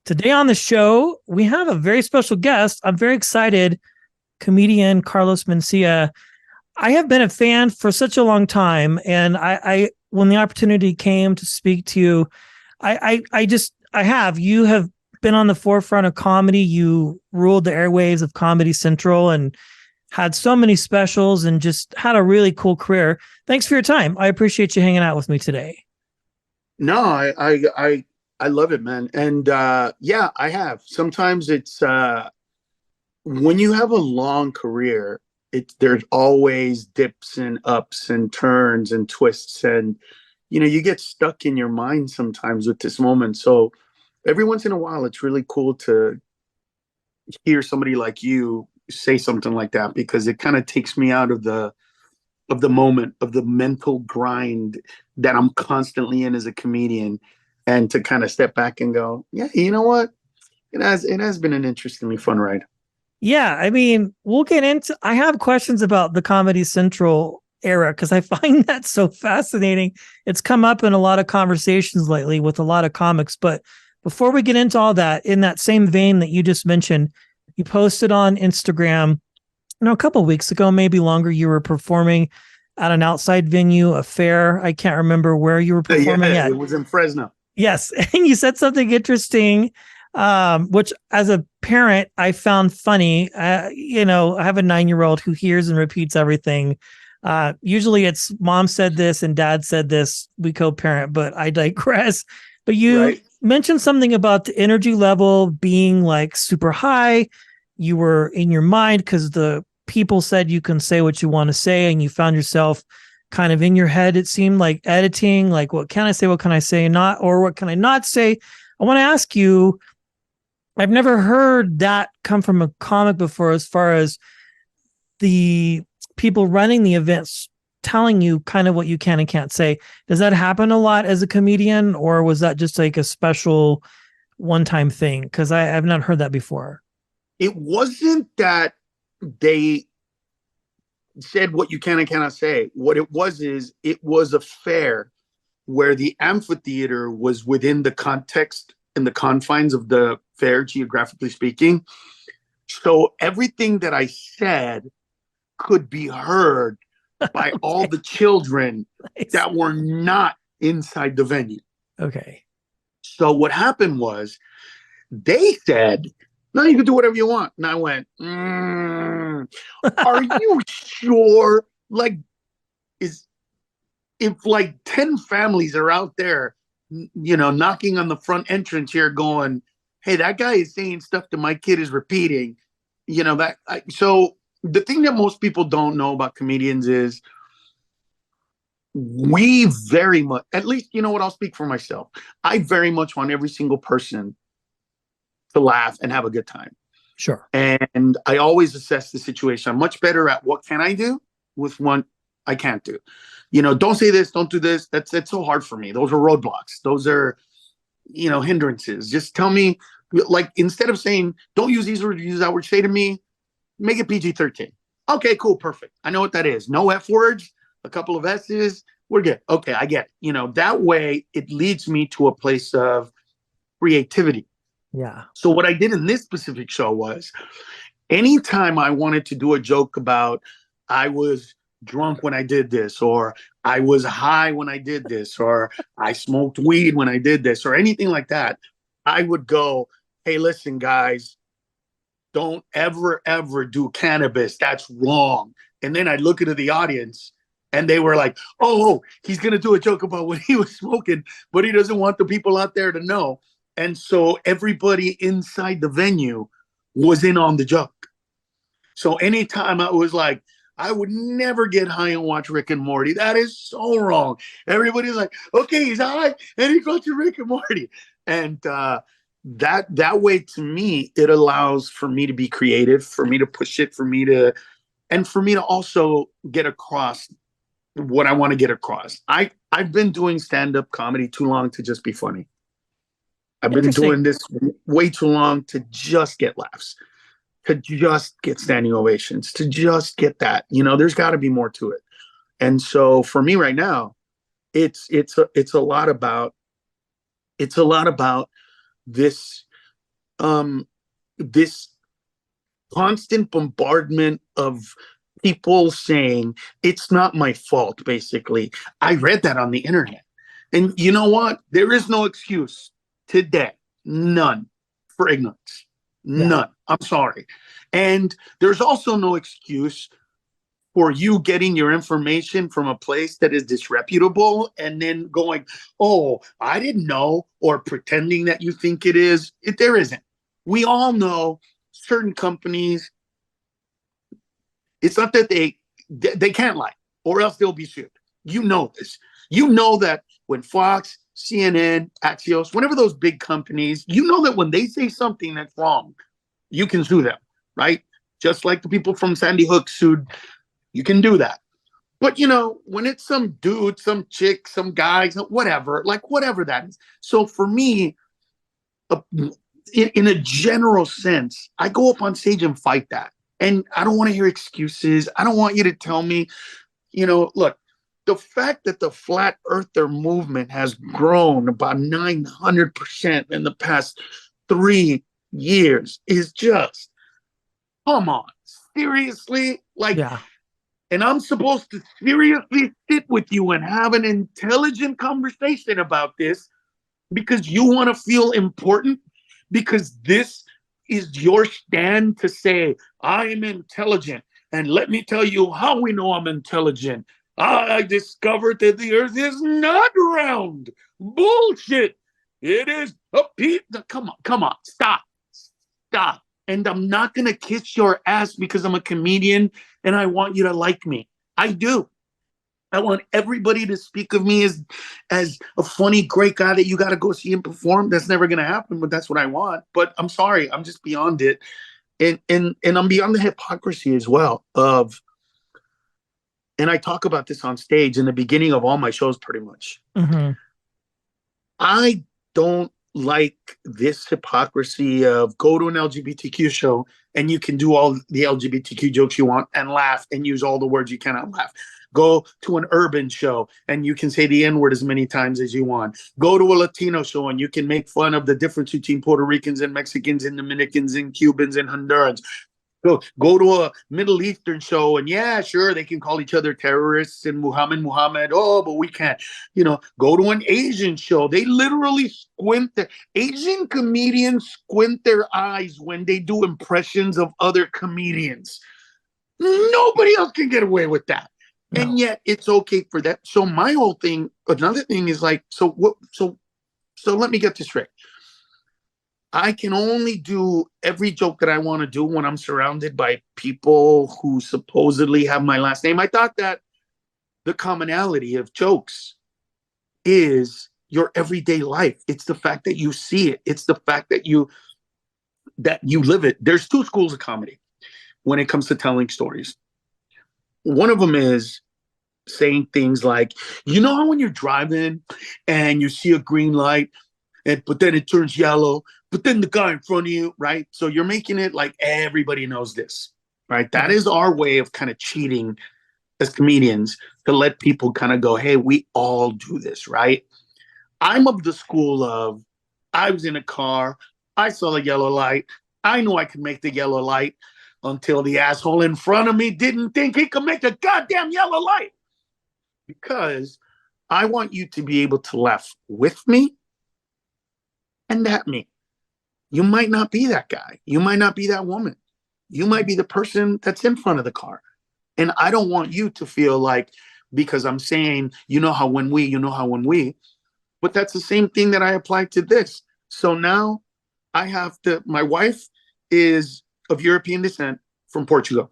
Today on the show, we have a very special guest. I'm very excited. Comedian Carlos Mencia. I have been a fan for such a long time, and I when the opportunity came to speak to you, I have. You have been on the forefront of comedy. You ruled the airwaves of Comedy Central and had so many specials and just had a really cool career. Thanks for your time. I appreciate you hanging out with me today. No, I love it, man. And yeah, I have. Sometimes it's when you have a long career, there's always dips and ups and turns and twists, and you get stuck in your mind sometimes with this moment. So every once in a while, it's really cool to hear somebody like you say something like that, because it kind of takes me out of the moment, of the mental grind that I'm constantly in as a comedian, and to kind of step back and go, yeah, you know what? It has been an interestingly fun ride. Yeah, I mean, we'll get into. I have questions about the Comedy Central era because I find that so fascinating. It's come up in a lot of conversations lately with a lot of comics. But before we get into all that, in that same vein that you just mentioned, you posted on Instagram, a couple of weeks ago, maybe longer. You were performing at an outside venue, a fair. I can't remember where you were Yeah, performing at. it was in Fresno. Yes, and you said something interesting, which as a parent I found funny. I have a 9-year-old who hears and repeats everything. Usually it's mom said this and dad said this. We co-parent, but I digress. But you Right. mentioned something about the energy level being like super high. You were in your mind because the people said you can say what you want to say, and you found yourself kind of in your head. It seemed like editing, like, what can I say? What can I say? Not, or what can I not say? I want to ask you, I've never heard that come from a comic before, as far as the people running the events telling you kind of what you can and can't say. Does that happen a lot as a comedian, or was that just like a special one-time thing? Because I've not heard that before. It wasn't that they said what you can and cannot say. What it was is, it was a fair where the amphitheater was within the context and the confines of the fair, geographically speaking. So everything that I said could be heard by all Okay. the children Nice. that were not inside the venue. Okay. So what happened was, they said, no, you can do whatever you want. And I went, are you sure? Like, is if like 10 families are out there, knocking on the front entrance here going, hey, that guy is saying stuff that my kid is repeating, so the thing that most people don't know about comedians is, we very much, at least, you know what, I'll speak for myself. I very much want every single person to laugh and have a good time. Sure. And I always assess the situation. I'm much better at what can I do with what I can't do. Don't say this, don't do this. That's so hard for me. Those are roadblocks. Those are, hindrances. Just tell me, like, instead of saying, don't use these words, use that word, say to me, make it PG-13. Okay, cool, perfect. I know what that is. No F words, a couple of S's. We're good. Okay, I get it. That way it leads me to a place of creativity. Yeah. So what I did in this specific show was, anytime I wanted to do a joke about, I was drunk when I did this, or I was high when I did this, or I smoked weed when I did this, or anything like that, I would go, hey, listen, guys, don't ever, ever do cannabis. That's wrong. And then I'd look into the audience, and they were like, oh, he's going to do a joke about what he was smoking, but he doesn't want the people out there to know. And so everybody inside the venue was in on the joke. So anytime I was like, I would never get high and watch Rick and Morty. That is so wrong. Everybody's like, okay, he's high and he's watching Rick and Morty. And that way, to me, it allows for me to be creative, for me to push it, and for me to also get across what I want to get across. I've been doing stand-up comedy too long to just be funny. I've been Interesting. doing this way too long to just get laughs, to just get standing ovations, to just get that. There's got to be more to it. And so for me right now, it's a lot about this this constant bombardment of people saying it's not my fault, basically. I read that on the internet. And you know what? There is no excuse today. None for ignorance. Yeah. None. I'm sorry. And there's also no excuse for you getting your information from a place that is disreputable and then going, oh, I didn't know, or pretending that you think it is. There isn't. We all know certain companies, it's not that they can't lie, or else they'll be sued. You know this. You know that when Fox, CNN, Axios, whenever those big companies, you know that when they say something that's wrong, you can sue them, right? Just like the people from Sandy Hook sued, you can do that. But when it's some dude, some chick, some guy, whatever, like whatever that is. So for me, in a general sense, I go up on stage and fight that. And I don't want to hear excuses. I don't want you to tell me, look, the fact that the flat earther movement has grown about 900% in the past 3 years is just, come on, seriously? Like, Yeah. and I'm supposed to seriously sit with you and have an intelligent conversation about this because you want to feel important? Because this is your stand to say, I am intelligent. And let me tell you how we know I'm intelligent. I discovered that the earth is not round. Bullshit. It is a piece. Come on, stop. And I'm not going to kiss your ass because I'm a comedian and I want you to like me. I do. I want everybody to speak of me as a funny, great guy that you got to go see him perform. That's never going to happen, but that's what I want. But I'm sorry, I'm just beyond it. And I'm beyond the hypocrisy as well and I talk about this on stage in the beginning of all my shows pretty much. Mm-hmm. I don't like this hypocrisy of go to an LGBTQ show and you can do all the LGBTQ jokes you want and laugh and use all the words you cannot laugh. Go to an urban show and you can say the N-word as many times as you want. Go to a Latino show and you can make fun of the difference between Puerto Ricans and Mexicans and Dominicans and Cubans and Hondurans. Go to a Middle Eastern show and yeah, sure, they can call each other terrorists and Muhammad. Oh, but we can't. Go to an Asian show. They literally Asian comedians squint their eyes when they do impressions of other comedians. Nobody else can get away with that. No. And yet it's okay for that. So my whole thing, another thing is like, so let me get this straight. I can only do every joke that I want to do when I'm surrounded by people who supposedly have my last name. I thought that the commonality of jokes is your everyday life. It's the fact that you see it. It's the fact that you live it. There's 2 schools of comedy when it comes to telling stories. One of them is saying things like, how when you're driving and you see a green light, but then it turns yellow, but then the guy in front of you, right? So you're making it like everybody knows this, right? That is our way of kind of cheating as comedians to let people kind of go, hey, we all do this, right? I'm of the school of, I was in a car, I saw the yellow light, I knew I could make the yellow light until the asshole in front of me didn't think he could make a goddamn yellow light. Because I want you to be able to laugh with me and at me. You might not be that guy. You might not be that woman. You might be the person that's in front of the car. And I don't want you to feel like, because I'm saying, when we, but that's the same thing that I apply to this. So now my wife is of European descent from Portugal.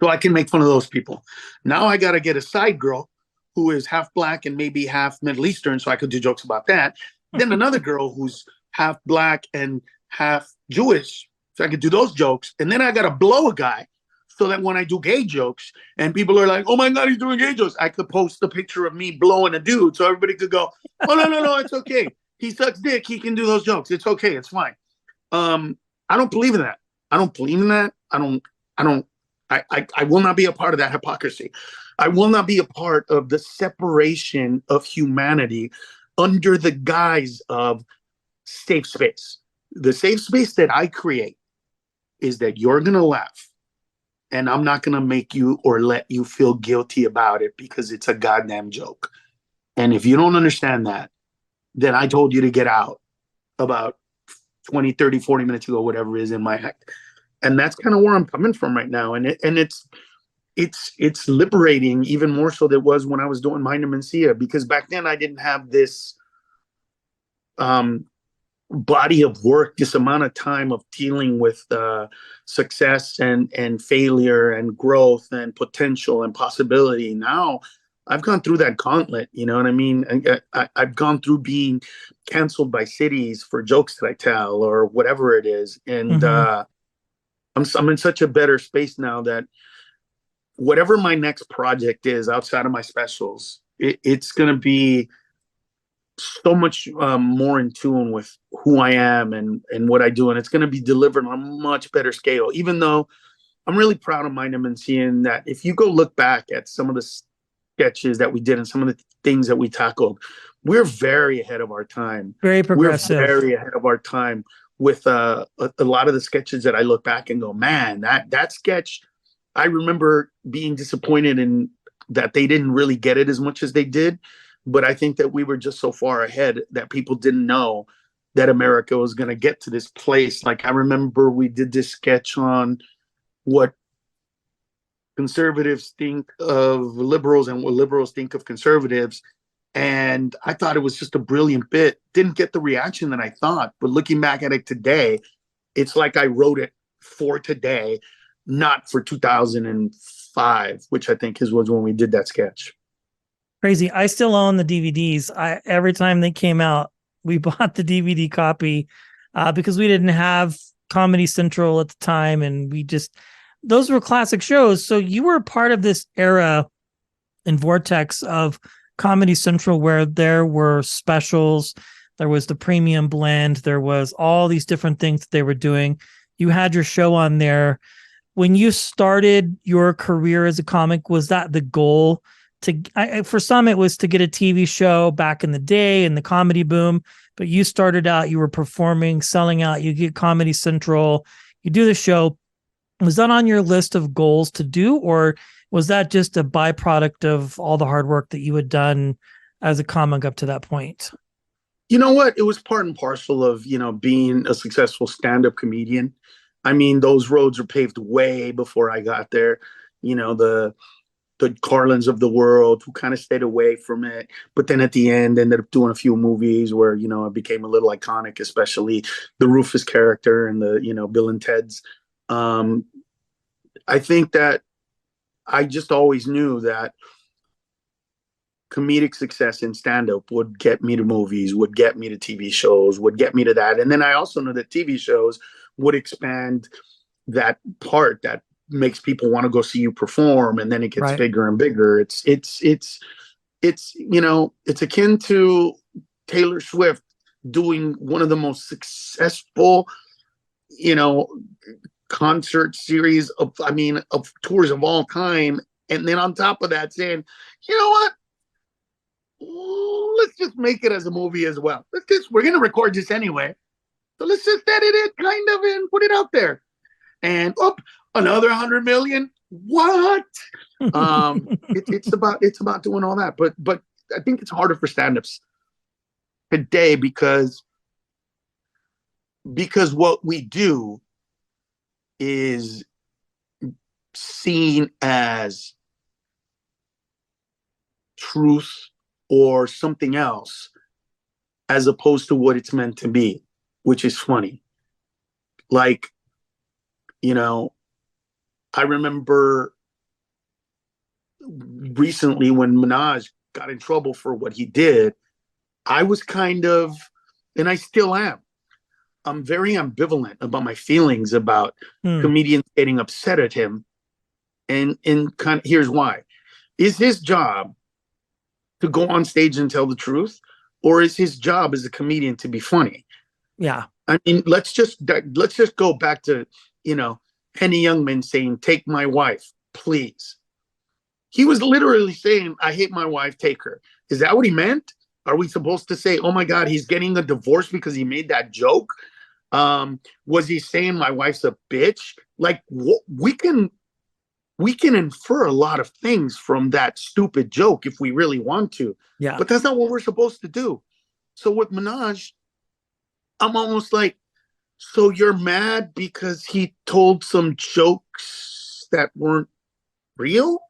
So I can make fun of those people. Now I got to get a side girl who is half black and maybe half Middle Eastern, so I could do jokes about that. Then another girl who's half black and half Jewish, so I could do those jokes. And then I got to blow a guy so that when I do gay jokes and people are like, oh my God, he's doing gay jokes, I could post a picture of me blowing a dude so everybody could go, oh, no, it's okay. He sucks dick. He can do those jokes. It's okay. It's fine. I don't believe in that. I will not be a part of that hypocrisy. I will not be a part of the separation of humanity under the guise of safe space. The safe space that I create is that you're going to laugh, and I'm not going to make you or let you feel guilty about it because it's a goddamn joke. And if you don't understand that, then I told you to get out about 20, 30, 40 minutes ago, whatever is in my act. And that's kind of where I'm coming from right now. And it's liberating, even more so than it was when I was doing Mind and Mencia, because back then I didn't have this um, body of work, this amount of time of dealing with success and failure and growth and potential and possibility. Now I've gone through that gauntlet. You know what I mean? I've gone through being canceled by cities for jokes that I tell or whatever it is, and Mm-hmm. I'm in such a better space now that whatever my next project is outside of my specials, it's going to be so much more in tune with who I am and what I do, and it's going to be delivered on a much better scale. Even though I'm really proud of Mind and seeing that, if you go look back at some of the sketches that we did and some of the things that we tackled, we're very ahead of our time. Very We're progressive. very ahead of our time with a lot of the sketches that I look back and go, man, that sketch. I remember being disappointed in that they didn't really get it as much as they did, but I think that we were just so far ahead that people didn't know that America was going to get to this place. Like, I remember we did this sketch on what conservatives think of liberals and what liberals think of conservatives. And I thought it was just a brilliant bit. Didn't get the reaction that I thought, but looking back at it today, it's like I wrote it for today, not for 2005, which I think was when we did that sketch. Crazy. I still own the DVDs. Every time they came out, we bought the DVD copy because we didn't have Comedy Central at the time, and those were classic shows. So you were part of this era and vortex of Comedy Central where there were specials, there was the premium blend, there was all these different things that they were doing. You had your show on there. When you started your career as a comic, was that the goal? For some, it was to get a TV show back in the day and the comedy boom. But you started out, you were performing, selling out. You get Comedy Central, you do the show. Was that on your list of goals to do, or was that just a byproduct of all the hard work that you had done as a comic up to that point? You know what? It was part and parcel of, being a successful stand-up comedian. I mean, those roads were paved way before I got there. The Carlins of the world who kind of stayed away from it, but then at the end ended up doing a few movies where, it became a little iconic, especially the Rufus character and the, Bill and Ted's. I think that I just always knew that comedic success in stand-up would get me to movies, would get me to TV shows, would get me to that. And then I also knew that TV shows would expand that part that makes people want to go see you perform, and then it gets Right. bigger and bigger. It's akin to Taylor Swift doing one of the most successful, concert series of tours of all time, and then on top of that saying, you know what, let's just make it as a movie as well. We're gonna record this anyway, so let's just edit it kind of and put it out there. And another 100 million. What? It's about doing all that. But I think it's harder for stand-ups today because what we do is seen as truth or something else as opposed to what it's meant to be, which is funny. Like, I remember recently when Minaj got in trouble for what he did, I was kind of, and I still am, I'm very ambivalent about my feelings about comedians getting upset at him. And kind of, here's why. Is his job to go on stage and tell the truth, or is his job as a comedian to be funny? Yeah. I mean, let's just go back to, Henny Youngman saying, "Take my wife, please." He was literally saying, "I hate my wife, take her." Is that what he meant? Are we supposed to say, "Oh my God, he's getting a divorce because he made that joke"? Was he saying my wife's a bitch? Like we can infer a lot of things from that stupid joke if we really want to, Yeah. but that's not what we're supposed to do. So with Minaj, I'm almost like, so you're mad because he told some jokes that weren't real?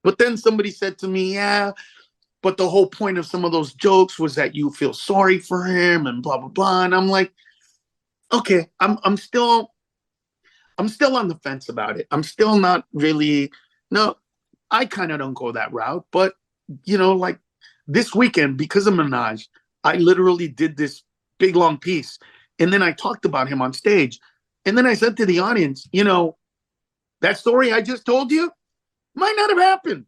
But then somebody said to me, yeah, but the whole point of some of those jokes was that you feel sorry for him and blah blah blah. And I'm like, okay, I'm still on the fence about it. I'm still not really, no, I kind of don't go that route. But, like this weekend, because of Minaj, I literally did this big long piece. And then I talked about him on stage. And then I said to the audience, that story I just told you might not have happened.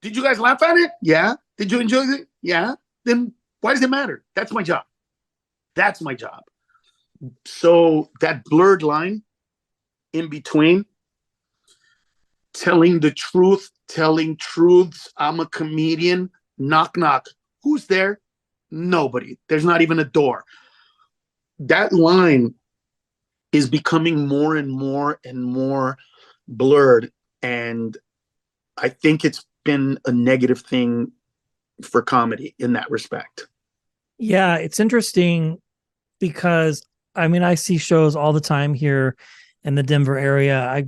Did you guys laugh at it? Yeah. Did you enjoy it? Yeah. Then why does it matter? That's my job. That's my job. So that blurred line in between telling the truth, telling truths. I'm a comedian. Knock, knock. Who's there? Nobody. There's not even a door. That line is becoming more and more and more blurred. And I think it's been a negative thing for comedy in that respect. Yeah, it's interesting because I mean I see shows all the time here in the Denver area.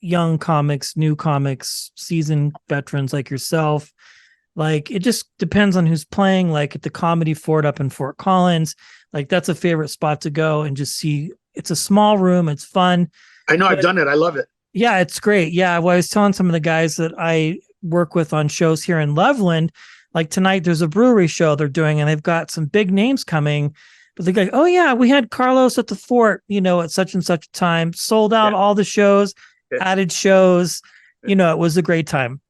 Young comics, new comics, seasoned veterans like yourself. Like it just depends on who's playing. Like at the Comedy Fort up in Fort Collins, like that's a favorite spot to go and just see. It's a small room, it's fun. I know I've But done it. I love it. yeah, it's great. Yeah, well, I was telling some of the guys that I work with on shows here in Loveland, like tonight there's a brewery show they're doing, and they've got some big names coming. But they're like, oh yeah, we had Carlos at the Fort, at such and such a time, sold out Yeah. all the shows, Yeah. added shows. It was a great time.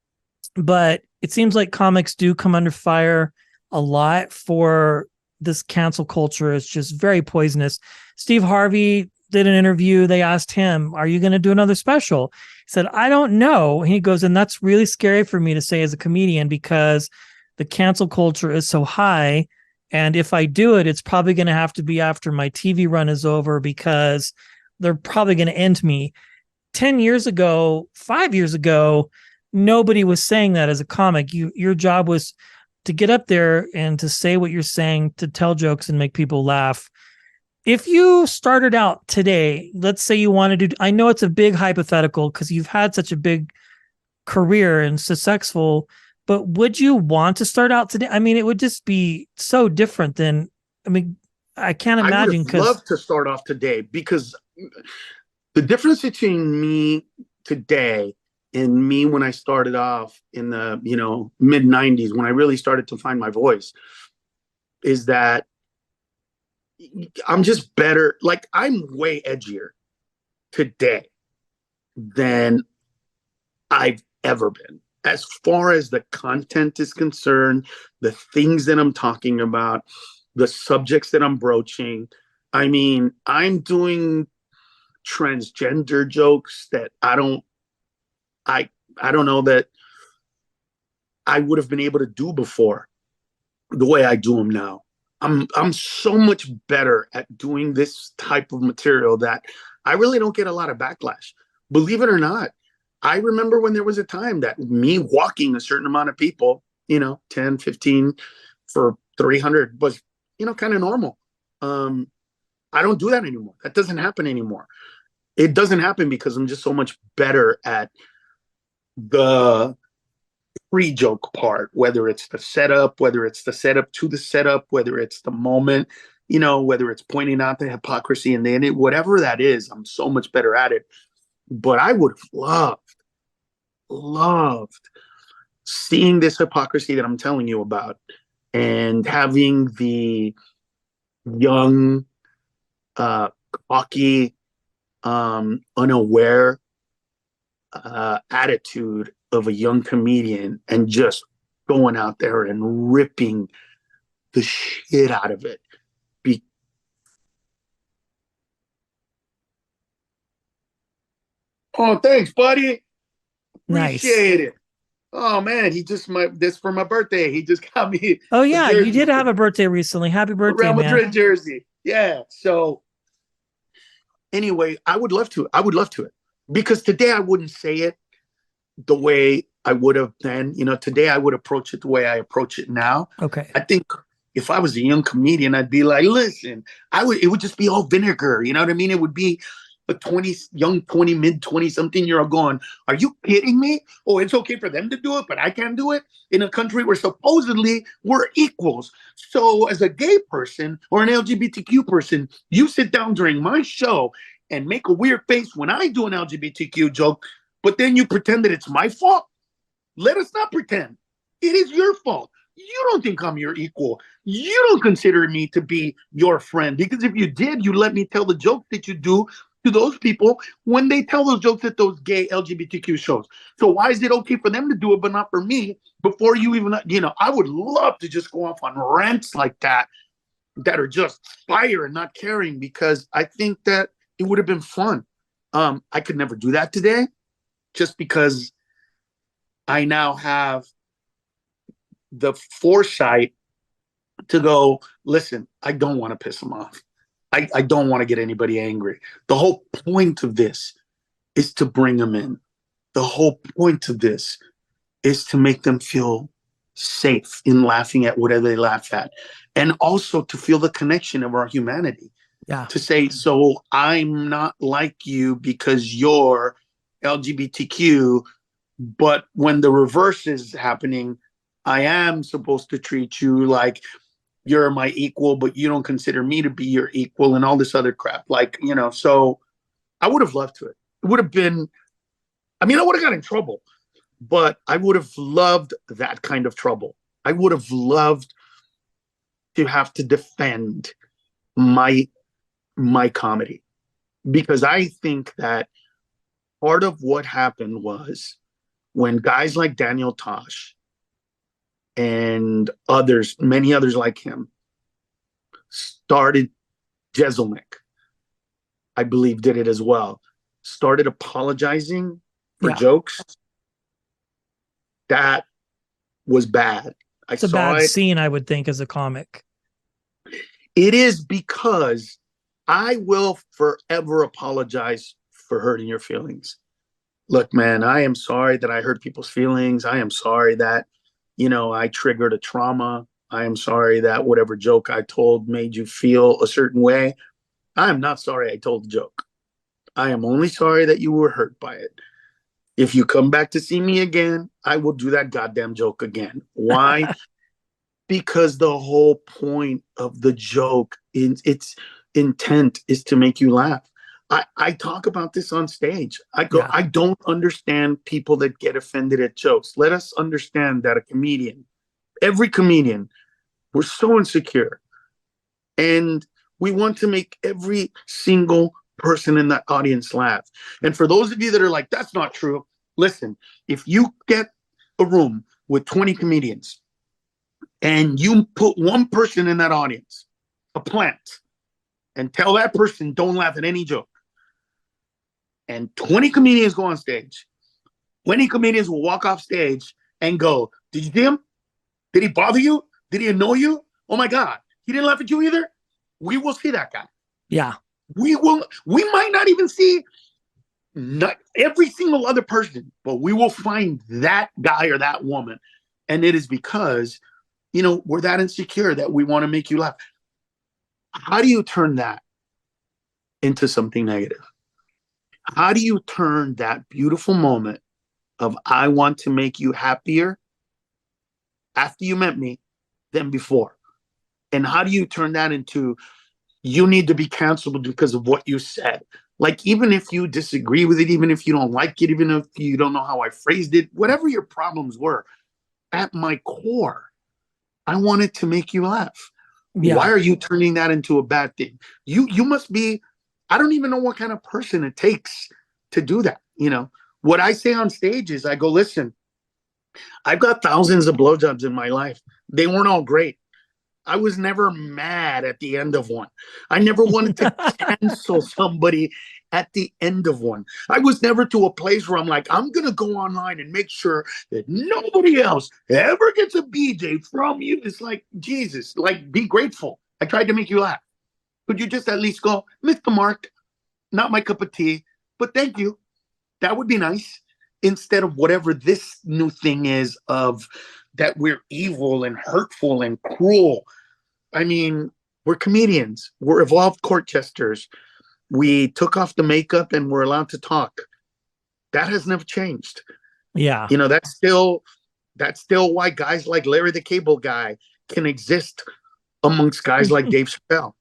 But it seems like comics do come under fire a lot for this cancel culture. It's just very poisonous. Steve Harvey did an interview. They asked him, are you going to do another special? He said, I don't know. And he goes, and that's really scary for me to say as a comedian because the cancel culture is so high. And if I do it, it's probably going to have to be after my TV run is over because they're probably going to end me. 10 years ago, 5 years ago, nobody was saying that as a comic. Your job was to get up there and to say what you're saying, to tell jokes and make people laugh. If you started out today, let's say you wanted to, I know it's a big hypothetical because you've had such a big career and successful, but would you want to start out today? I mean, it would just be so different than, I mean, I can't I would have imagine because, loved to start off today because the difference between me today and me when I started off in the mid 90s when I really started to find my voice is that I'm just better. Like I'm way edgier today than I've ever been. As far as the content is concerned, the things that I'm talking about, the subjects that I'm broaching. I mean, I'm doing transgender jokes that I don't know that I would have been able to do before the way I do them now. I'm so much better at doing this type of material that I really don't get a lot of backlash. Believe it or not, I remember when there was a time that me walking a certain amount of people, 10, 15 for 300 was, kind of normal. I don't do that anymore. That doesn't happen anymore. It doesn't happen because I'm just so much better at the pre-joke part, whether it's the setup, whether it's the setup to the setup, whether it's the moment, whether it's pointing out the hypocrisy and then whatever that is, I'm so much better at it. But I would have loved seeing this hypocrisy that I'm telling you about and having the young, cocky, unaware attitude of a young comedian and just going out there and ripping the shit out of it. Be- oh, thanks, buddy. nice. Appreciate it. Oh man, he just my this for my birthday. He just got me Oh a yeah, you jersey, did have a birthday recently. Happy a birthday, Real man. Madrid jersey. Yeah. So anyway, I would love to. I would love to it because today I wouldn't say it the way I would have then. Today I would approach it the way I approach it now. Okay. I think if I was a young comedian, I'd be like, listen, it would just be all vinegar. You know what I mean? It would be a 20, young 20, mid 20 something year old going, are you kidding me? Oh, it's okay for them to do it, but I can't do it in a country where supposedly we're equals. So as a gay person or an LGBTQ person, you sit down during my show and make a weird face when I do an LGBTQ joke, but then you pretend that it's my fault. Let us not pretend. It is your fault. You don't think I'm your equal. You don't consider me to be your friend because if you did, you let me tell the jokes that you do to those people when they tell those jokes at those gay LGBTQ shows. So why is it okay for them to do it but not for me before you even, I would love to just go off on rants like that are just fire and not caring because I think that it would have been fun. I could never do that today just because I now have the foresight to go, listen, I don't want to piss them off. I don't want to get anybody angry. The whole point of this is to bring them in. The whole point of this is to make them feel safe in laughing at whatever they laugh at. And also to feel the connection of our humanity. Yeah. To say, so I'm not like you because you're LGBTQ, but when the reverse is happening, I am supposed to treat you like you're my equal, but you don't consider me to be your equal and all this other crap. So I would have loved to it. It would have been, I would have got in trouble, but I would have loved that kind of trouble. I would have loved to have to defend my comedy because I think that part of what happened was when guys like Daniel Tosh and others, many others like him, started, Jeselnik, I believe, did it as well, started apologizing for Yeah. jokes, that was bad. I It's a saw bad it. scene, I would think, as a comic. It is because I will forever apologize for hurting your feelings. Look, man, I am sorry that I hurt people's feelings. I am sorry that, I triggered a trauma. I am sorry that whatever joke I told made you feel a certain way. I am not sorry I told the joke. I am only sorry that you were hurt by it. If you come back to see me again, I will do that goddamn joke again. Why? Because the whole point of the joke, its intent, is to make you laugh. I talk about this on stage. I go, Yeah. I don't understand people that get offended at jokes. Let us understand that a comedian, every comedian, we're so insecure. And we want to make every single person in that audience laugh. And for those of you that are like, that's not true, listen, if you get a room with 20 comedians and you put one person in that audience, a plant, and tell that person, don't laugh at any joke, and 20 comedians go on stage, 20 comedians will walk off stage and go, did you see him? Did he bother you? Did he annoy you? Oh my God, he didn't laugh at you either? We will see that guy. Yeah. We might not even see not every single other person, but we will find that guy or that woman. And it is because, we're that insecure that we want to make you laugh. How do you turn that into something negative? How do you turn that beautiful moment of I want to make you happier after you met me than before? And how do you turn that into you need to be canceled because of what you said? Like, even if you disagree with it, even if you don't like it, even if you don't know how I phrased it, whatever your problems were, at my core, I wanted to make you laugh. Why Yeah. are you turning that into a bad thing? You must be, I don't even know what kind of person it takes to do that. What I say on stage is I go, listen, I've got thousands of blowjobs in my life. They weren't all great. I was never mad at the end of one. I never wanted to cancel somebody at the end of one. I was never to a place where I'm like, I'm going to go online and make sure that nobody else ever gets a BJ from you. It's like, Jesus, like, be grateful. I tried to make you laugh. Could you just at least go, Mr. Mark, not my cup of tea, but thank you. That would be nice. Instead of whatever this new thing is of that we're evil and hurtful and cruel. I mean, we're comedians. We're evolved court jesters. We took off the makeup and we're allowed to talk. That has never changed. Yeah. You know, that's still why guys like Larry the Cable Guy can exist amongst guys like Dave Chappelle.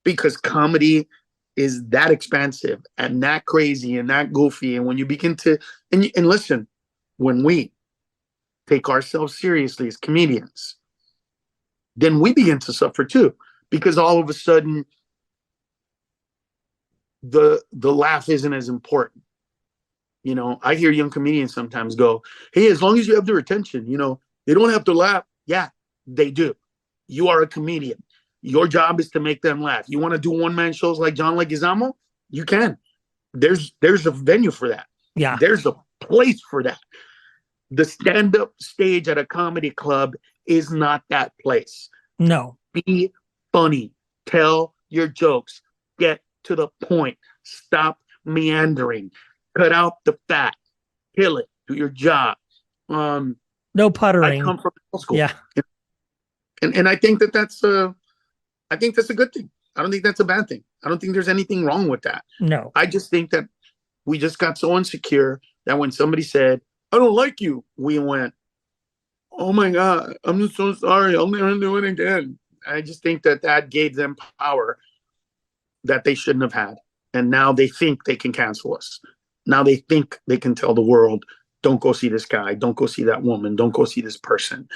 Because comedy is that expansive and that crazy and that goofy. And when you begin to, and listen, when we take ourselves seriously as comedians, then we begin to suffer too. Because all of a sudden, the laugh isn't as important. You know, I hear young comedians sometimes go, hey, as long as you have their attention, you know, they don't have to laugh. Yeah, they do. You are a comedian. Your job is to make them laugh. You want to do one-man shows like John Leguizamo? You can. There's a venue for that. Yeah. There's a place for that. The stand-up stage at a comedy club is not that place. No. Be funny. Tell your jokes. Get to the point. Stop meandering. Cut out the fat. Kill it. Do your job. No puttering. I come from middle school. Yeah. And I think that's a good thing. I don't think that's a bad thing. I don't think there's anything wrong with that. No. I just think that we just got so insecure that when somebody said, I don't like you, we went, oh my God, I'm just so sorry. I'll never do it again. I just think that gave them power that they shouldn't have had. And now they think they can cancel us. Now they think they can tell the world, don't go see this guy. Don't go see that woman. Don't go see this person.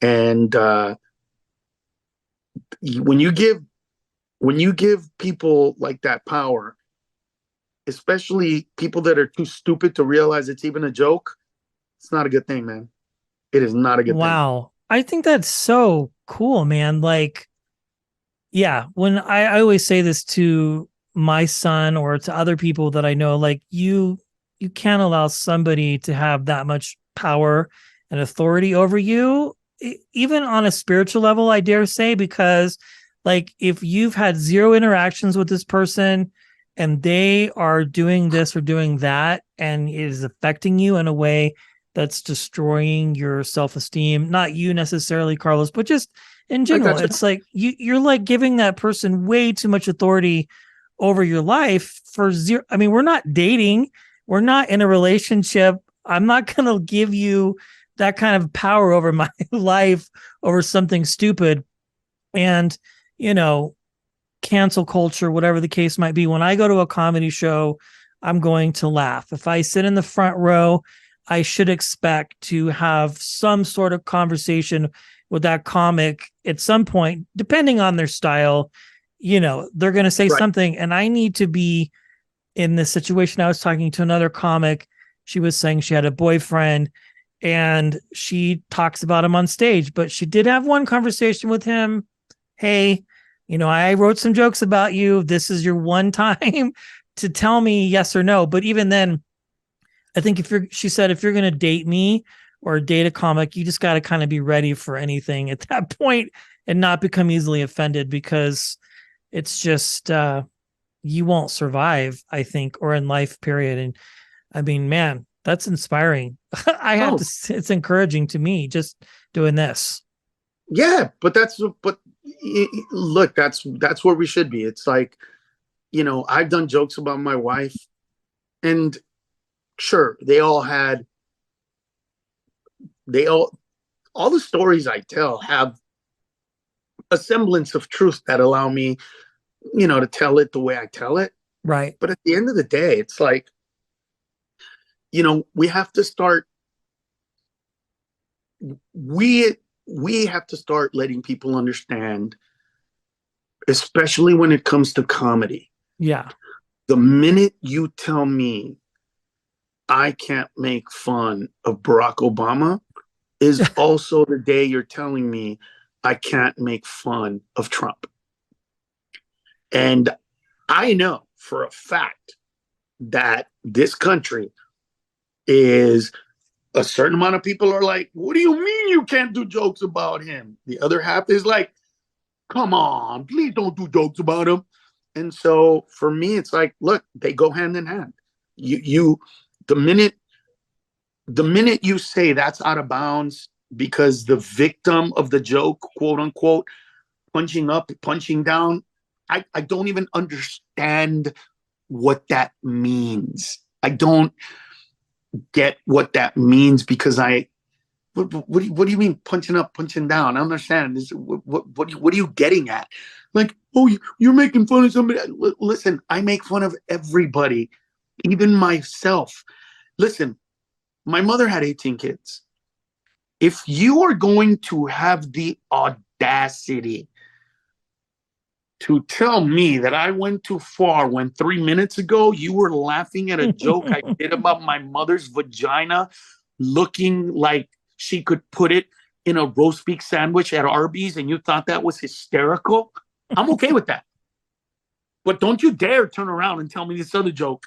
And when you give people like that power, especially people that are too stupid to realize it's even a joke, it's not a good thing, man. It is not a good thing. Wow. I think that's so cool, man. Like, yeah, when I always say this to my son or to other people that I know, like you can't allow somebody to have that much power and authority over you, even on a spiritual level, I dare say, because like if you've had zero interactions with this person and they are doing this or doing that and it is affecting you in a way that's destroying your self-esteem, not you necessarily, Carlos, but just in general, it's like you're like giving that person way too much authority over your life for zero. I mean, we're not dating. We're not in a relationship. I'm not going to give you that kind of power over my life over something stupid. And, you know, cancel culture, whatever the case might be. When I go to a comedy show, I'm going to laugh. If I sit in the front row, I should expect to have some sort of conversation with that comic at some point, depending on their style. You know, they're going to say something, and I need to be in this situation. I was talking to another comic. She was saying she had a boyfriend and she talks about him on stage, but she did have one conversation with him. Hey, you know, I wrote some jokes about you. This is your one time to tell me yes or no. But even then, I think she said, if you're going to date me or date a comic, you just got to kind of be ready for anything at that point and not become easily offended, because it's just, you won't survive, I think, or in life, period. And I mean, man, that's inspiring. I have to say, it's encouraging to me just doing this. Yeah, but look, that's where we should be. It's like, you know, I've done jokes about my wife, and sure, all the stories I tell have a semblance of truth that allow me, you know, to tell it the way I tell it. Right. But at the end of the day, it's like, you know, we have to start letting people understand, especially when it comes to comedy. Yeah. The minute you tell me I can't make fun of Barack Obama is also the day you're telling me I can't make fun of Trump. And I know for a fact that this country is a certain amount of people are like, what do you mean you can't do jokes about him? The other half is like, come on, please don't do jokes about him. And so for me, it's like, look, they go hand in hand. You the minute you say that's out of bounds because the victim of the joke, quote unquote, punching up, punching down, I don't even understand what that means. I don't get what that means because what do you mean punching up, punching down? I don't understand. What are you getting at? Like, oh, you're making fun of somebody. Listen, I make fun of everybody, even myself. Listen, my mother had 18 kids. If you are going to have the audacity to tell me that I went too far when 3 minutes ago you were laughing at a joke I did about my mother's vagina looking like she could put it in a roast beef sandwich at Arby's and you thought that was hysterical, I'm okay with that. But don't you dare turn around and tell me this other joke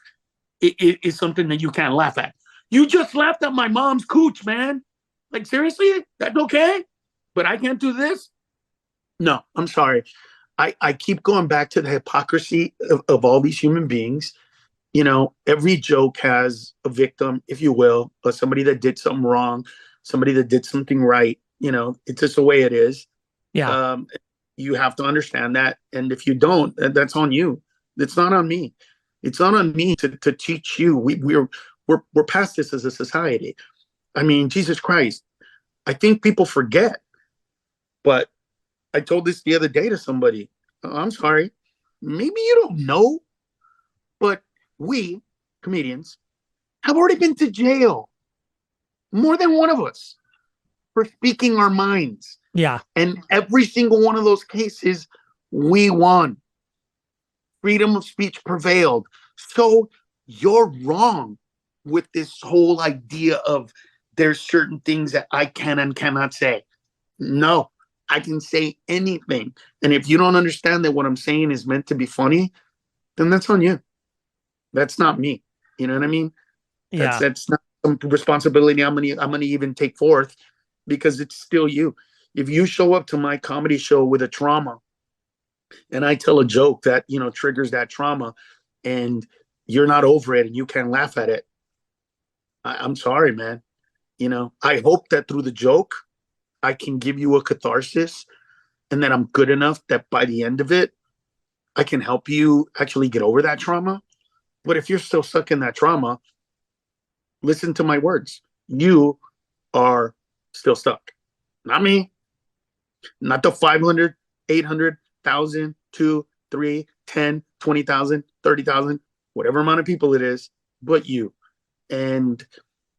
is something that you can't laugh at. You just laughed at my mom's cooch, man. Like, seriously? That's okay? But I can't do this? No, I'm sorry. I keep going back to the hypocrisy of all these human beings. You know, every joke has a victim, if you will, or somebody that did something wrong, somebody that did something right. You know, it's just the way it is. Yeah. You have to understand that. And if you don't, that's on you. It's not on me. It's not on me to teach you. We're past this as a society. I mean, Jesus Christ. I think people forget. But I told this the other day to somebody. Oh, I'm sorry. Maybe you don't know, but we, comedians, have already been to jail. More than one of us for speaking our minds. Yeah. And every single one of those cases, we won. Freedom of speech prevailed. So you're wrong with this whole idea of there's certain things that I can and cannot say. No, I can say anything. And if you don't understand that what I'm saying is meant to be funny, then that's on you. That's not me. You know what I mean? Yeah. That's not some responsibility I'm gonna even take forth because it's still you. If you show up to my comedy show with a trauma and I tell a joke that, you know, triggers that trauma and you're not over it and you can't laugh at it, I'm sorry, man. You know, I hope that through the joke, I can give you a catharsis and that I'm good enough that by the end of it, I can help you actually get over that trauma. But if you're still stuck in that trauma, listen to my words. You are still stuck. Not me. Not the 500, 800,000, 2, 3, 10, 20,000, 30,000, whatever amount of people it is, but you. And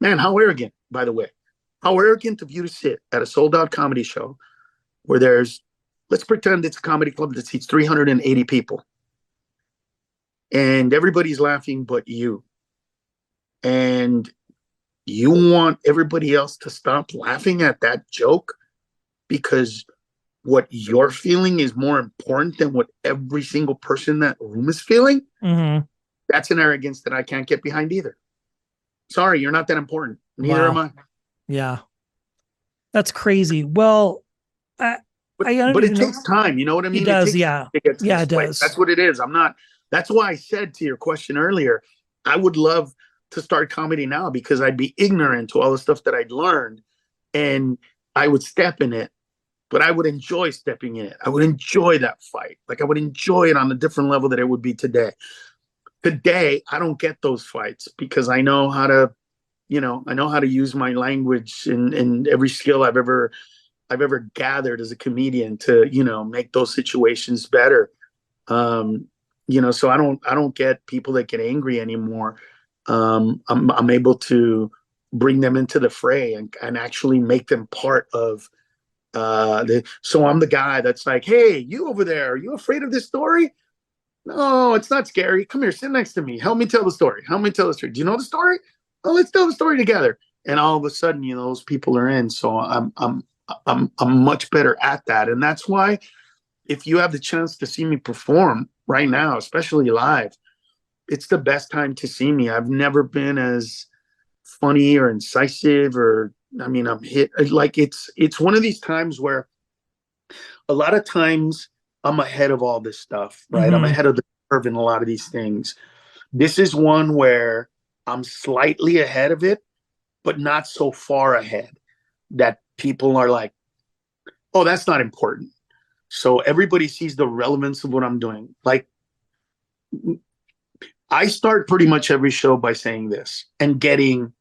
man, how arrogant, by the way. How arrogant of you to sit at a sold out comedy show where there's, let's pretend it's a comedy club that seats 380 people. And everybody's laughing but you. And you want everybody else to stop laughing at that joke because what you're feeling is more important than what every single person in that room is feeling. Mm-hmm. That's an arrogance that I can't get behind either. Sorry, you're not that important. Neither am I. Yeah. That's crazy. Well, I don't But it even know. takes time. You know what I mean? It does. Takes time Yeah. to get to Yeah, this it place. does. That's what it is. I'm not. That's why I said to your question earlier, I would love to start comedy now because I'd be ignorant to all the stuff that I'd learned, and I would step in it. But I would enjoy stepping in it. I would enjoy that fight. Like I would enjoy it on a different level that it would be today. Today, I don't get those fights because I know how to, you know, I know how to use my language and every skill I've ever gathered as a comedian to, you know, make those situations better. Um, you know, so I don't get people that get angry anymore. I'm able to bring them into the fray and actually make them part of so I'm the guy that's like, hey, you over there, are you afraid of this story? No, it's not scary. Come here, sit next to me. Help me tell the story. Help me tell the story. Do you know the story? Oh, let's tell the story together. And all of a sudden, you know, those people are in. So I'm much better at that. And that's why if you have the chance to see me perform right now, especially live, it's the best time to see me. I've never been as funny or incisive, or I mean, I'm hit like it's one of these times where a lot of times I'm ahead of all this stuff, right? I'm Hmm. ahead of the curve in a lot of these things. This is one where I'm slightly ahead of it, but not so far ahead that people are like, oh, that's not important. So everybody sees the relevance of what I'm doing. Like, I start pretty much every show by saying this and getting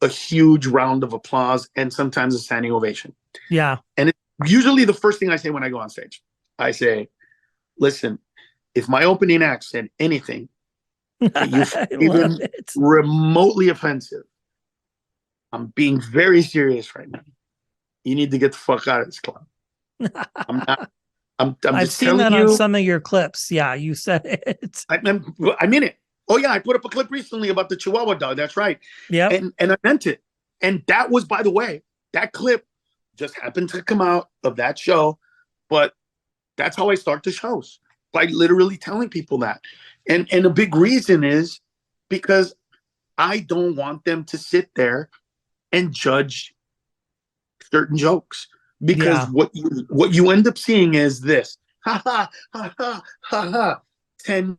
a huge round of applause and sometimes a standing ovation. Yeah. And it's usually the first thing I say when I go on stage. I say, listen, if my opening act said anything that you I love even it. remotely offensive, I'm being very serious right now. You need to get the fuck out of this club. I'm not. I'm I've just seen telling that on you. some of your clips. Yeah, you said it. I'm in it. Oh yeah, I put up a clip recently about the Chihuahua dog. That's right, Yep. and I meant it. And that was, by the way, that clip just happened to come out of that show, but that's how I start the shows, by literally telling people that. And a big reason is because I don't want them to sit there and judge certain jokes, because Yeah. what you end up seeing is this: ha ha ha ha ha ha, 10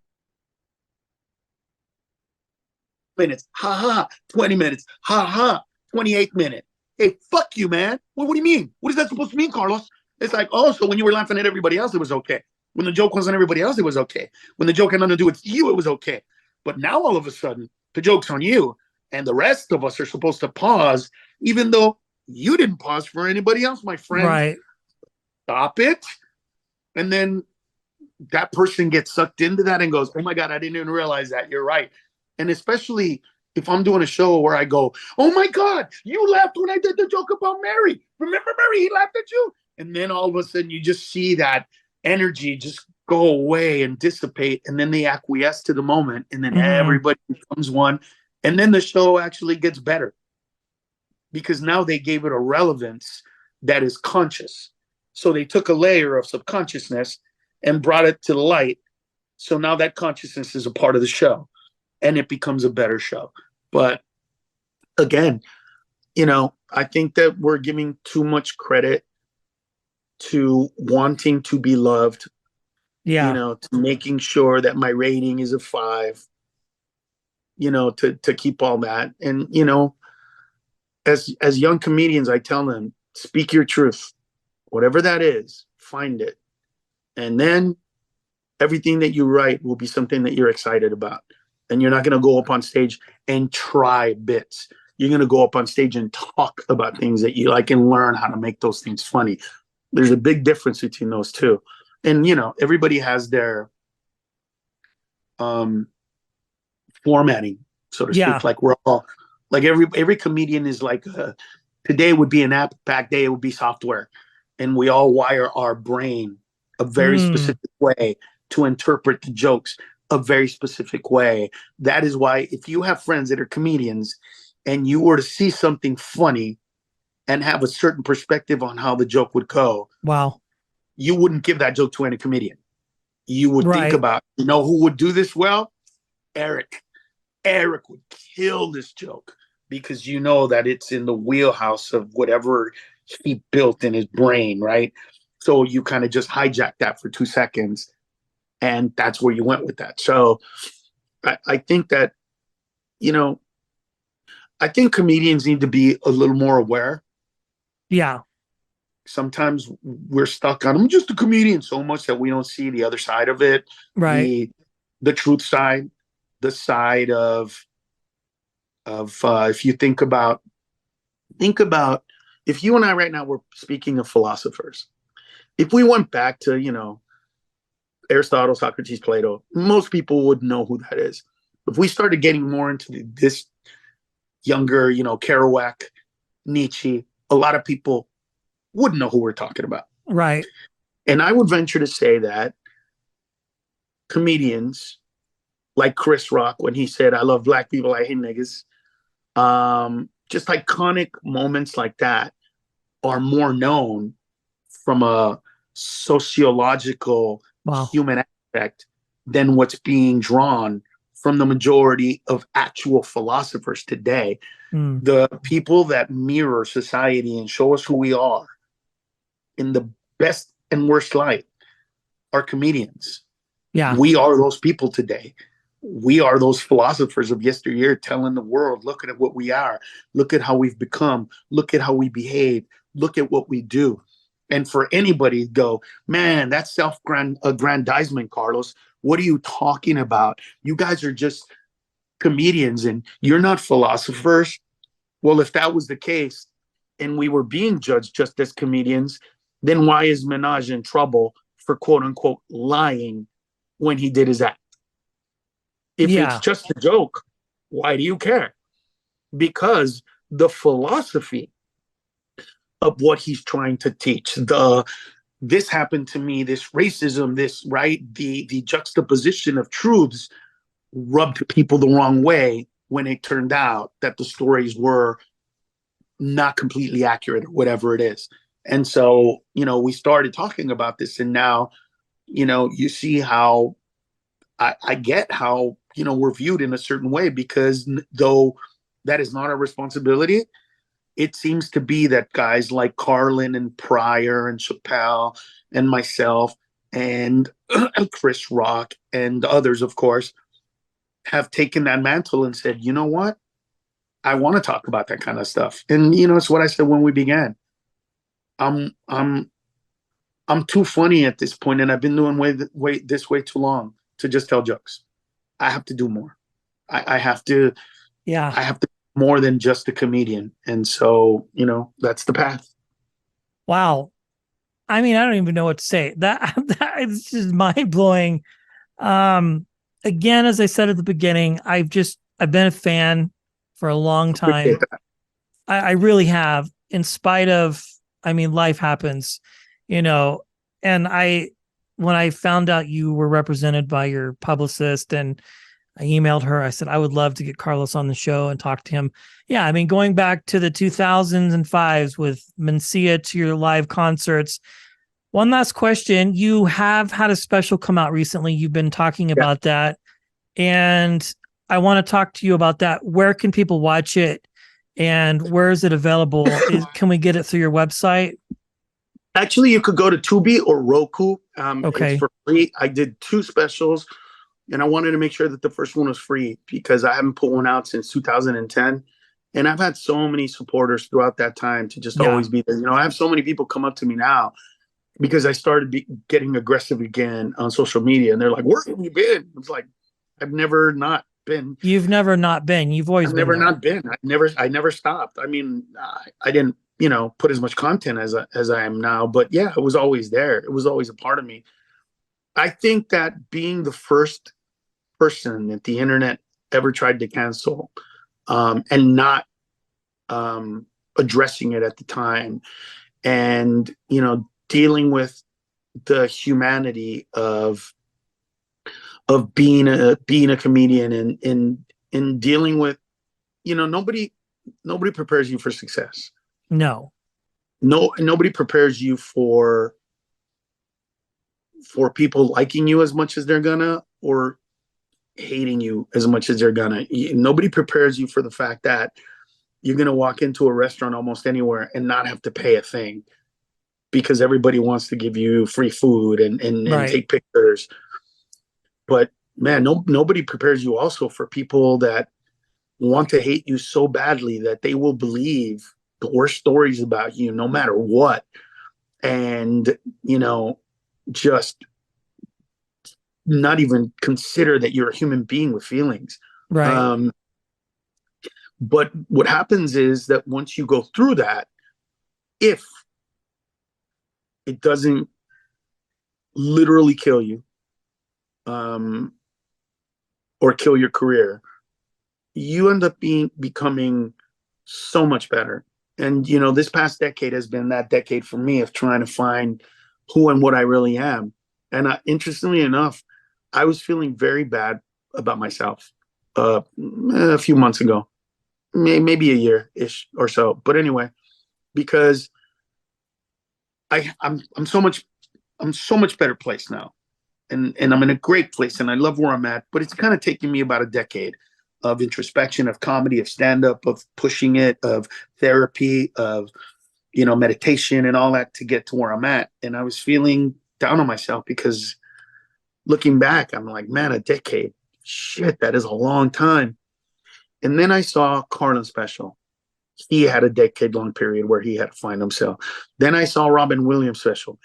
minutes, ha ha, 20 minutes, ha ha, 28 minute. Hey, fuck you, man. What do you mean? What is that supposed to mean, Carlos? It's like, oh, so when you were laughing at everybody else, it was okay. When the joke was on everybody else, it was okay. When the joke had nothing to do with you, it was okay. But now all of a sudden, the joke's on you, and the rest of us are supposed to pause, even though you didn't pause for anybody else, my friend. Right. Stop it. And then that person gets sucked into that and goes, oh my God, I didn't even realize that. You're right. And especially if I'm doing a show where I go, oh my God, you laughed when I did the joke about Mary. Remember Mary? He laughed at you. And then all of a sudden you just see that energy just go away and dissipate. And then they acquiesce to the moment. And then Hmm. everybody becomes one. And then the show actually gets better because now they gave it a relevance that is conscious. So they took a layer of subconsciousness and brought it to the light. So now that consciousness is a part of the show and it becomes a better show. But again, I think that we're giving too much credit to wanting to be loved, Yeah. to making sure that my rating is a 5, to keep all that. And, as young comedians, I tell them, speak your truth, whatever that is, find it. And then everything that you write will be something that you're excited about. And you're not going to go up on stage and try bits. You're going to go up on stage and talk about things that you like and learn how to make those things funny. There's a big difference between those two. And, everybody has their um, formatting, so to Yeah. speak. Like we're all, like every comedian is like, today would be an app pack day. It would be software. And we all wire our brain a very Mm. specific way to interpret the jokes a very specific way. That is why if you have friends that are comedians and you were to see something funny and have a certain perspective on how the joke would go, Wow. you wouldn't give that joke to any comedian. You would think Right. about, who would do this well? Eric. Eric would kill this joke because you know that it's in the wheelhouse of whatever he built in his brain, right? So you kind of just hijack that for 2 seconds, and that's where you went with that. So I think that, you know, I think comedians need to be a little more aware. Yeah. Sometimes we're stuck on, I'm just a comedian so much that we don't see the other side of it, Right. the truth side, the side of if you think about if you and I right now were speaking of philosophers, if we went back to, Aristotle, Socrates, Plato, most people would know who that is. If we started getting more into this younger, Kerouac, Nietzsche, a lot of people wouldn't know who we're talking about. Right. And I would venture to say that comedians like Chris Rock, when he said, I love black people, I hate niggas, just iconic moments like that are more known from a sociological Wow. human aspect than what's being drawn from the majority of actual philosophers today. Mm. The people that mirror society and show us who we are in the best and worst light are comedians. Yeah. We are those people today. We are those philosophers of yesteryear telling the world, look at what we are. Look at how we've become. Look at how we behave. Look at what we do. And for anybody to go, man, that's self-aggrandizement, Carlos. What are you talking about? You guys are just comedians and you're not philosophers. Well, if that was the case and we were being judged just as comedians, then why is Minaj in trouble for quote unquote lying when he did his act? If it's Yeah. just a joke, why do you care? Because the philosophy of what he's trying to teach, this happened to me, this racism, this right, the juxtaposition of truths rubbed people the wrong way when it turned out that the stories were not completely accurate or whatever it is. And so, we started talking about this, and now, you see how I get how, we're viewed in a certain way, because though that is not our responsibility, it seems to be that guys like Carlin and Pryor and Chappelle and myself and Chris Rock and others, of course, have taken that mantle and said, you know what? I want to talk about that kind of stuff. And it's what I said when we began. I'm too funny at this point, and I've been doing this way too long to just tell jokes. I have to do more. I have to. Yeah. I have to be more than just a comedian, and so that's the path. Wow. I mean, I don't even know what to say. That is just mind blowing. Again, as I said at the beginning, I've been a fan for a long time. I really have, in spite of, I mean, life happens, and when I found out you were represented by your publicist, and I emailed her, I said, I would love to get Carlos on the show and talk to him. Yeah. I mean, going back to the 2005s with Mencia to your live concerts. One last question. You have had a special come out recently. You've been talking about that. And I want to talk to you about that. Where can people watch it? And where is it available? Can we get it through your website? Actually, you could go to Tubi or Roku. Okay. It's for free. I did 2 specials, and I wanted to make sure that the first one was free because I haven't put one out since 2010. And I've had so many supporters throughout that time to just always be there. I have so many people come up to me now because I started getting aggressive again on social media, and they're like, "Where have you been?" It's like, I've never not been. You've never not been. You've always I've been never there. not been. I never stopped. I mean, I didn't, put as much content as I am now, but yeah, it was always there. It was always a part of me. I think that being the first person that the internet ever tried to cancel, and not addressing it at the time, and dealing with the humanity of being a comedian, and in dealing with nobody prepares you for success. No. Nobody prepares you for people liking you as much as they're gonna, or hating you as much as they're gonna. Nobody prepares you for the fact that you're gonna walk into a restaurant almost anywhere and not have to pay a thing because everybody wants to give you free food and Right. take pictures. But man, nobody prepares you also for people that want to hate you so badly that they will believe the worst stories about you no matter what. And, just not even consider that you're a human being with feelings. Right. But what happens is that once you go through that, if it doesn't literally kill you, or kill your career, you end up becoming so much better. And this past decade has been that decade for me of trying to find who and what I really am. And interestingly enough, I was feeling very bad about myself a few months ago, maybe a year ish or so. But anyway, because I'm so much better placed now. and I'm in a great place and I love where I'm at, but it's kind of taken me about a decade of introspection, of comedy, of stand-up, of pushing it, of therapy, of meditation and all that to get to where I'm at. And I was feeling down on myself because looking back, I'm like, man, a decade. Shit, that is a long time. And then I saw Carlin's special. He had a decade-long period where he had to find himself. Then I saw Robin Williams special.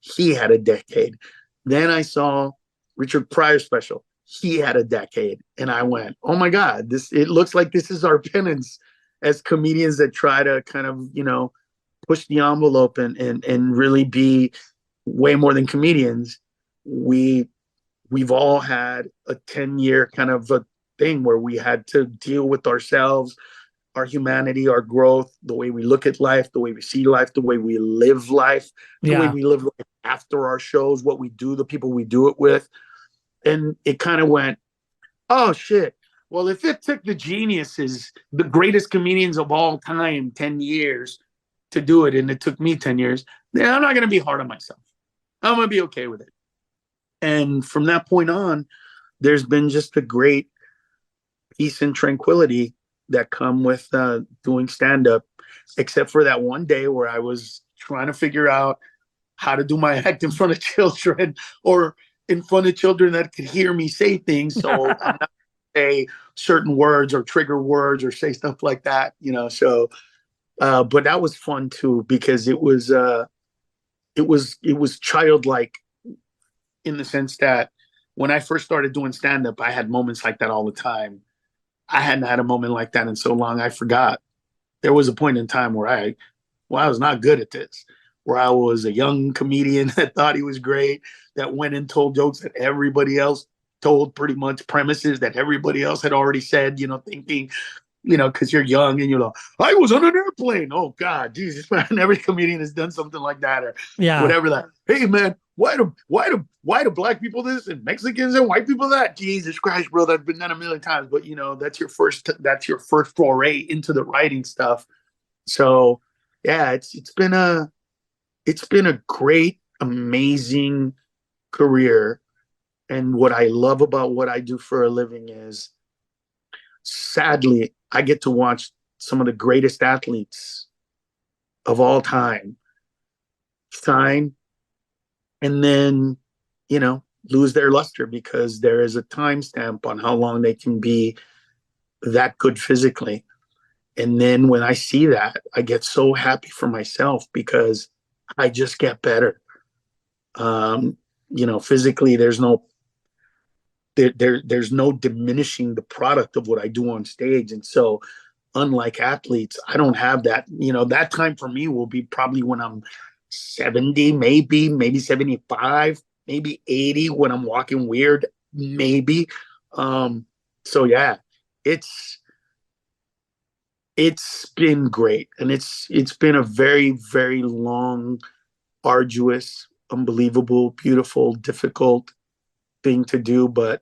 He had a decade. Then I saw Richard Pryor's special. He had a decade. And I went, oh my God, it looks like this is our penance as comedians that try to kind of, push the envelope and really be way more than comedians. We've all had a 10-year kind of a thing where we had to deal with ourselves, our humanity, our growth, the way we look at life, the way we see life, the way we live life, the way we live life after our shows, what we do, the people we do it with. And it kind of went, oh shit. Well, if it took the geniuses, the greatest comedians of all time, 10 years to do it, and it took me 10 years, then I'm not going to be hard on myself. I'm going to be okay with it. And from that point on, there's been just a great peace and tranquility that come with doing stand-up, except for that one day where I was trying to figure out how to do my act in front of children or in front of children that could hear me say things. So I'm not say certain words or trigger words or say stuff like that, so but that was fun too, because it was childlike in the sense that when I first started doing stand-up, I had moments like that all the time. I hadn't had a moment like that in so long. I forgot. There was a point in time where I was not good at this, where I was a young comedian that thought he was great, that went and told jokes that everybody else told, pretty much premises that everybody else had already said, thinking, because you're young and you're like, I was on an airplane. Oh God, Jesus, man. Every comedian has done something like that or whatever that. Hey man, why do black people this and Mexicans and white people that? Jesus Christ, bro, that's been done a million times. But that's your first foray into the writing stuff. So yeah, it's been a great, amazing career. And what I love about what I do for a living is, sadly, I get to watch some of the greatest athletes of all time shine and then, lose their luster because there is a timestamp on how long they can be that good physically. And then when I see that, I get so happy for myself because I just get better. Physically, there's no diminishing the product of what I do on stage. And so unlike athletes, I don't have that. That time for me will be probably when I'm 70, maybe 75, maybe 80 when I'm walking weird, maybe. So yeah, it's been great. And it's been a very, very long, arduous, unbelievable, beautiful, difficult thing to do, but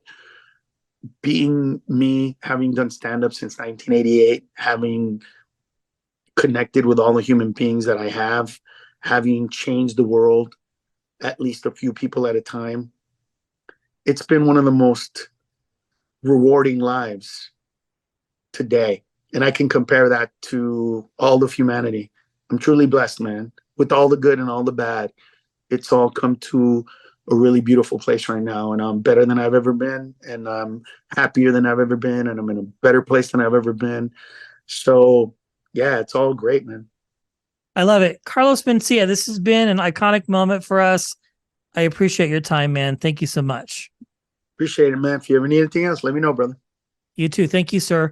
being me, having done stand-up since 1988, having connected with all the human beings that I have, having changed the world, at least a few people at a time, it's been one of the most rewarding lives today. And I can compare that to all of humanity. I'm truly blessed, man, with all the good and all the bad. It's all come to a really beautiful place right now, and I'm better than I've ever been, and I'm happier than I've ever been, and I'm in a better place than I've ever been. So yeah, it's all great, man. I love it. Carlos Mencia, this has been an iconic moment for us. I appreciate your time, man. Thank you so much. Appreciate it, man. If you ever need anything else, let me know, brother. You too. Thank you, sir.